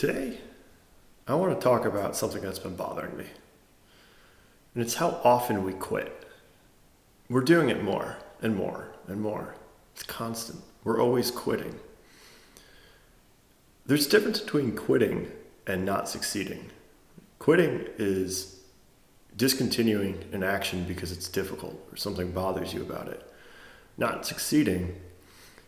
Today, I want to talk about something that's been bothering me, and it's how often we quit. We're doing it more and more and more. It's constant. We're always quitting. There's a difference between quitting and not succeeding. Quitting is discontinuing an action because it's difficult or something bothers you about it. Not succeeding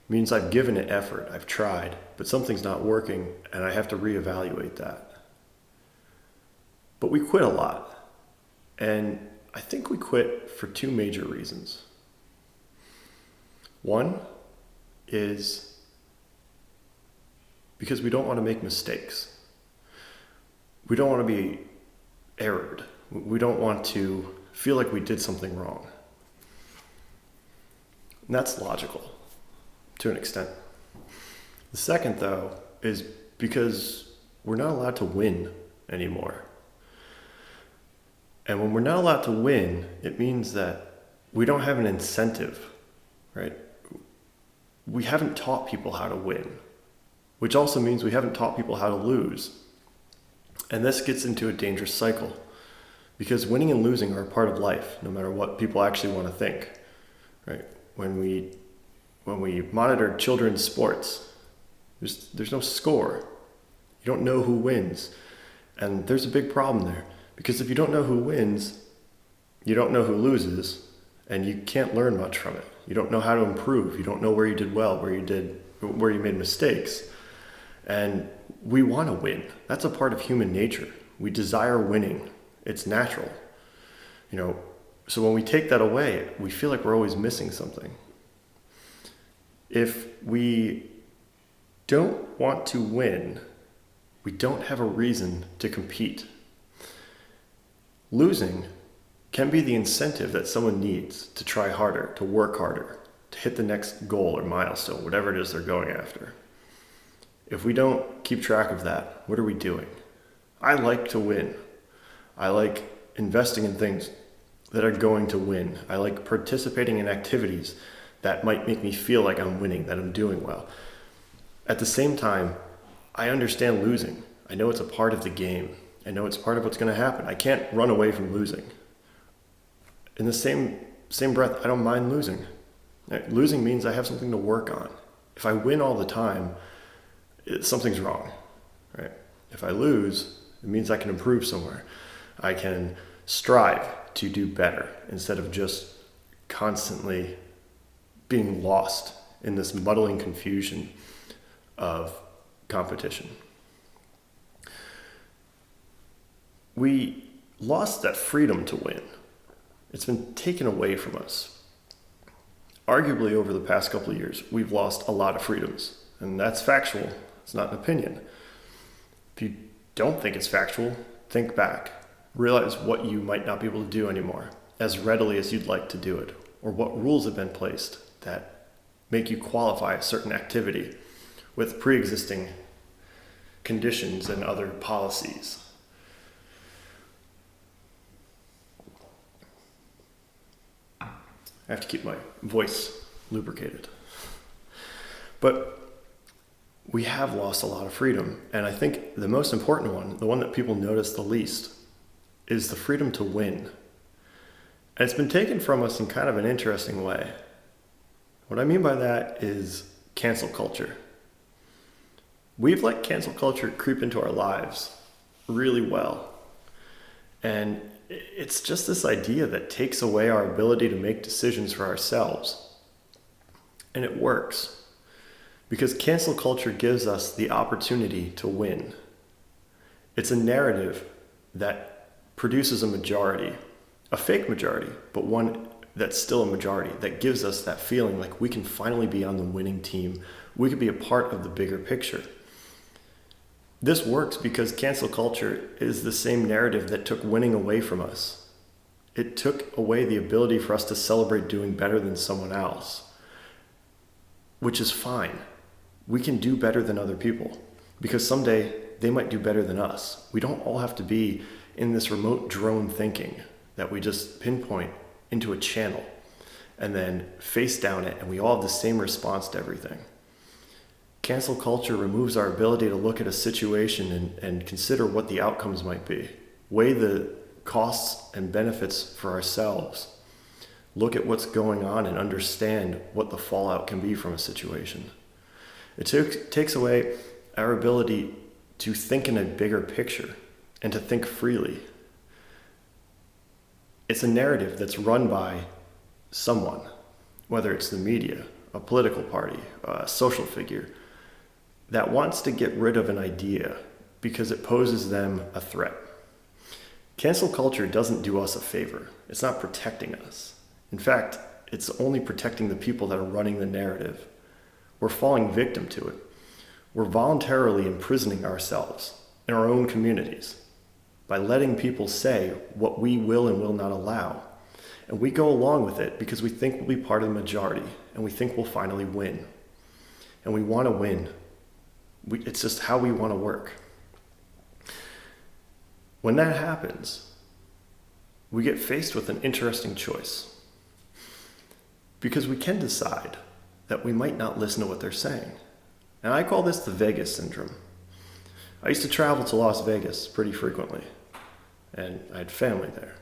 means I've given it effort, I've tried, but something's not working and I have to reevaluate that. But we quit a lot, and I think we quit for two major reasons. One is because we don't want to make mistakes. We don't want to be errored. We don't want to feel like we did something wrong. And that's logical to an extent. The second, though, is because we're not allowed to win anymore. And when we're not allowed to win, it means that we don't have an incentive, right? We haven't taught people how to win, which also means we haven't taught people how to lose. And this gets into a dangerous cycle because winning and losing are a part of life, no matter what people actually want to think, right? When we monitor children's sports, there's no score. You don't know who wins. And there's a big problem there. Because if you don't know who wins, you don't know who loses, and you can't learn much from it. You don't know how to improve. You don't know where you did well, where you made mistakes. And we want to win. That's a part of human nature. We desire winning. It's natural. So when we take that away, we feel like we're always missing something. If we don't want to win, we don't have a reason to compete. Losing can be the incentive that someone needs to try harder, to work harder, to hit the next goal or milestone, whatever it is they're going after. If we don't keep track of that, what are we doing? I like to win. I like investing in things that are going to win. I like participating in activities that might make me feel like I'm winning, that I'm doing well. At the same time, I understand losing. I know it's a part of the game. I know it's part of what's going to happen. I can't run away from losing. In the same breath, I don't mind losing. Losing means I have something to work on. If I win all the time, something's wrong, right? If I lose, it means I can improve somewhere. I can strive to do better instead of just constantly being lost in this muddling confusion of competition. We lost that freedom to win. It's been taken away from us. Arguably, over the past couple of years, we've lost a lot of freedoms, and that's factual. It's not an opinion. If you don't think it's factual, think back. Realize what you might not be able to do anymore as readily as you'd like to do it, or what rules have been placed that make you qualify a certain activity with pre-existing conditions and other policies. I have to keep my voice lubricated. But we have lost a lot of freedom. And I think the most important one, the one that people notice the least, is the freedom to win. And it's been taken from us in kind of an interesting way. What I mean by that is cancel culture. We've let cancel culture creep into our lives really well. And it's just this idea that takes away our ability to make decisions for ourselves. And it works. Because cancel culture gives us the opportunity to win. It's a narrative that produces a majority, a fake majority, but one that's still a majority, that gives us that feeling like we can finally be on the winning team. We could be a part of the bigger picture. This works because cancel culture is the same narrative that took winning away from us. It took away the ability for us to celebrate doing better than someone else, which is fine. We can do better than other people because someday they might do better than us. We don't all have to be in this remote drone thinking that we just pinpoint into a channel and then face down it and we all have the same response to everything. Cancel culture removes our ability to look at a situation and consider what the outcomes might be, weigh the costs and benefits for ourselves, look at what's going on and understand what the fallout can be from a situation. It takes away our ability to think in a bigger picture and to think freely. It's a narrative that's run by someone, whether it's the media, a political party, a social figure, that wants to get rid of an idea because it poses them a threat. Cancel culture doesn't do us a favor. It's not protecting us. In fact, it's only protecting the people that are running the narrative. We're falling victim to it. We're voluntarily imprisoning ourselves in our own communities by letting people say what we will and will not allow. And we go along with it because we think we'll be part of the majority and we think we'll finally win. And we want to win. It's just how we want to work. When that happens, we get faced with an interesting choice. Because we can decide that we might not listen to what they're saying. And I call this the Vegas syndrome. I used to travel to Las Vegas pretty frequently, and I had family there.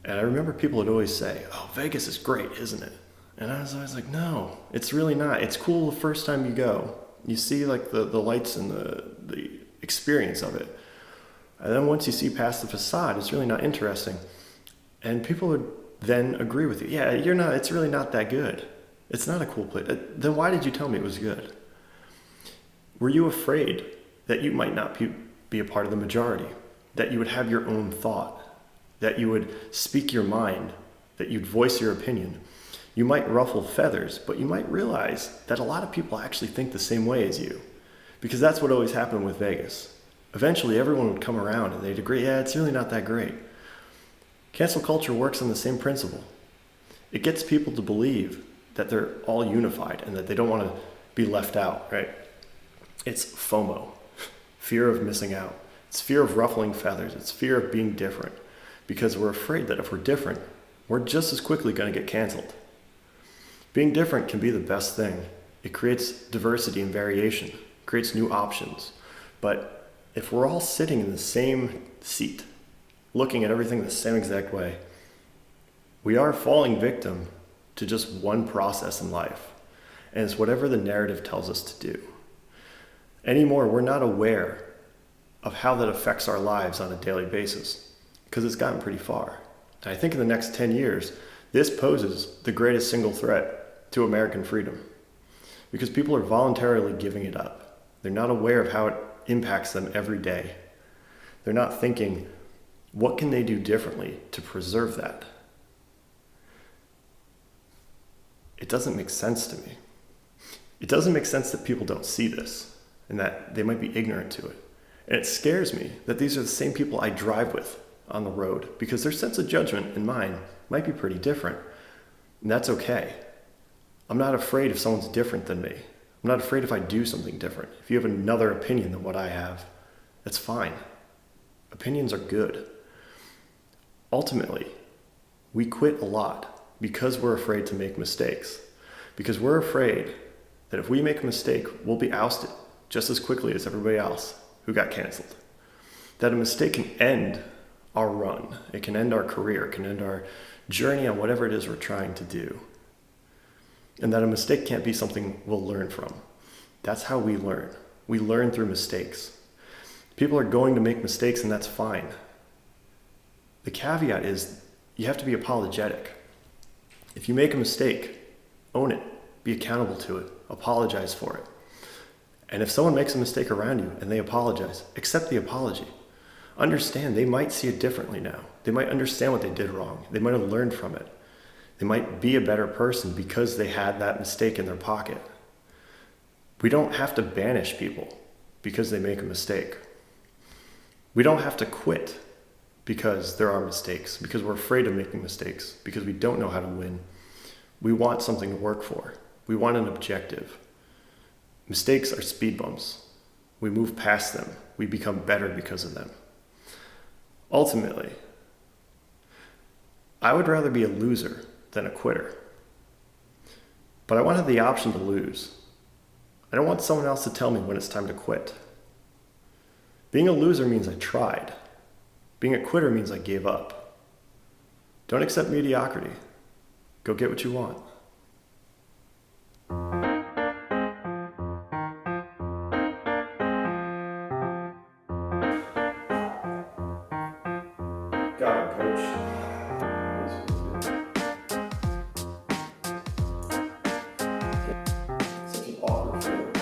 And I remember people would always say, "Oh, Vegas is great, isn't it?" And I was always like, "No, it's really not. It's cool the first time you go. You see like the lights and the experience of it. And then once you see past the facade, it's really not interesting." And people would then agree with you. "Yeah, it's really not that good. It's not a cool place." Then why did you tell me it was good? Were you afraid that you might not be a part of the majority? That you would have your own thought? That you would speak your mind? That you'd voice your opinion? You might ruffle feathers, but you might realize that a lot of people actually think the same way as you. Because that's what always happened with Vegas. Eventually everyone would come around and they'd agree, "Yeah, it's really not that great." Cancel culture works on the same principle. It gets people to believe that they're all unified and that they don't want to be left out, right? It's FOMO, fear of missing out. It's fear of ruffling feathers. It's fear of being different because we're afraid that if we're different, we're just as quickly going to get canceled. Being different can be the best thing. It creates diversity and variation, creates new options. But if we're all sitting in the same seat, looking at everything the same exact way, we are falling victim to just one process in life. And it's whatever the narrative tells us to do. Anymore, we're not aware of how that affects our lives on a daily basis because it's gotten pretty far. And I think in the next 10 years, this poses the greatest single threat to American freedom because people are voluntarily giving it up. They're not aware of how it impacts them every day. They're not thinking, what can they do differently to preserve that? It doesn't make sense to me. It doesn't make sense that people don't see this and that they might be ignorant to it. And it scares me that these are the same people I drive with on the road because their sense of judgment and mine might be pretty different. And that's okay. I'm not afraid if someone's different than me. I'm not afraid if I do something different. If you have another opinion than what I have, that's fine. Opinions are good. Ultimately, we quit a lot because we're afraid to make mistakes. Because we're afraid that if we make a mistake, we'll be ousted just as quickly as everybody else who got canceled. That a mistake can end our run. It can end our career. It can end our journey on whatever it is we're trying to do. And that a mistake can't be something we'll learn from. That's how we learn. We learn through mistakes. People are going to make mistakes and that's fine. The caveat is you have to be apologetic. If you make a mistake, own it. Be accountable to it. Apologize for it. And if someone makes a mistake around you and they apologize, accept the apology. Understand they might see it differently now. They might understand what they did wrong. They might have learned from it. They might be a better person because they had that mistake in their pocket. We don't have to banish people because they make a mistake. We don't have to quit because there are mistakes, because we're afraid of making mistakes, because we don't know how to win. We want something to work for. We want an objective. Mistakes are speed bumps. We move past them. We become better because of them. Ultimately, I would rather be a loser than a quitter. But I want to have the option to lose. I don't want someone else to tell me when it's time to quit. Being a loser means I tried. Being a quitter means I gave up. Don't accept mediocrity. Go get what you want. Got it, coach. Such an awkward feeling.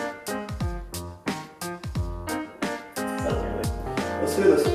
Let's do this.